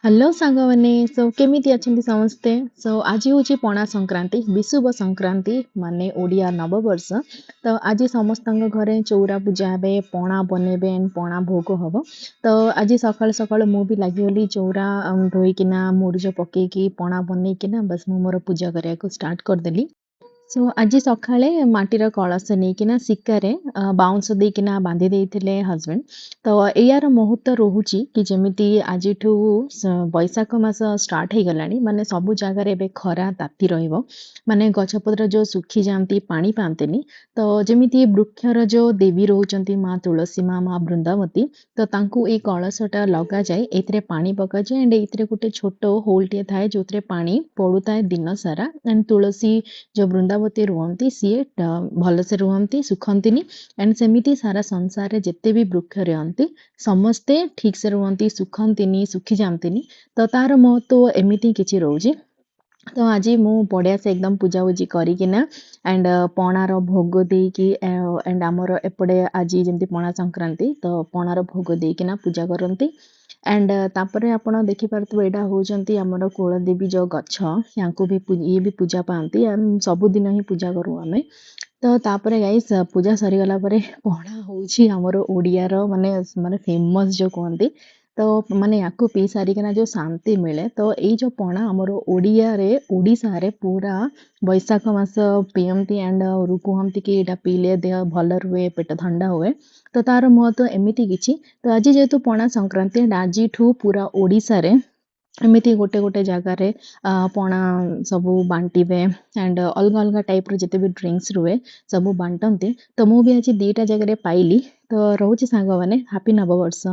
Hello सांगवाने केमिति अछंती समस्ते आज हूँ पणा संक्रांति विशुभ संक्रांति माने ओडिया नववर्ष। तो आज समस्त घरे चौरा पूजा हे पणा बनेबे एंड पणा भोग हम। तो आज सकाल सकाल मु भी लगिगली चौरा धोईकिना मुरुज पकईकी पणा बनईकिना बस मु मोर पूजा करने को स्टार्ट करदेली। आज सकाळे माटीर कलश नेइकिना सिक्कारे बाउंस देइकिना बांधी देइथिले हस्बैंड। तो एयार मुहूर्त रहुची कि जेमिति आजिठु बैशाख मास स्टार्ट हो गलानी माने सबु जगार एबे खरा ताती रहिबो माने गछपत्र जो सुखी जाती पानी पातेनी। तो जेमिति वृक्षर जो देवी रहउचंती माँ तुलसी माँ बृंदावती तो तांकु ए कलशटा लगा जाए एथिरे पानी पका जाए एंड एथिरे गोटे छोट होल टे थाए जोथरे पानी पड़ुताए दिन सारा एंड तुलसी जो बृंदावती रुहंती सीए भलसे रुहंती सुखंतिनी एंड सेमिति सारा संसार रे जेते भी वृक्ष रहंती समस्ते ठीक से रुहंती सुखंतिनी सुखी जांतिनी। तो तार महत्व एमिति किछि रहउची। तो आज मु बढ़िया से एकदम पूजा पूजी करिकिना एंड पणार भोग देकी एंड आमर एपटे आज जमती पणा संक्रांति तो पणार भोग देकिना पूजा करंती एंड तापरे आपण देखि पारथबे एटा होचंती हमर कुलदेवी जो गच्छ यांको भी ये भी पूजा पाती सब दिन ही पूजा करू आमे। तो तापरे गाइस पूजा सरी गला परे पणा होउची हमर ओडियार माने माने फेमस जो कहंती। तो माने याकू पी सारिकिना जो शांति मिले तो ये जो पणा हमर ओडिया रे ओडिसा रे पूरा बैशाख मास पियंती एंड कहती कि एटा पीले देह भल रुए पेट ठंडा हुए। तो तार महत्व एमिति किछि। तो आज जेहेतु पणा संक्रांति आज पूरा ओडिसा रे एमिति गोटे गोटे जगार पणा सबू बांटिबे एंड अलग अलग टाइप जिते भी ड्रिंक्स रुए सबू बांटती। तो मुझे आज 2टा जगह पाइली। तो रोचे सांग मैंने हैप्पी नववर्ष।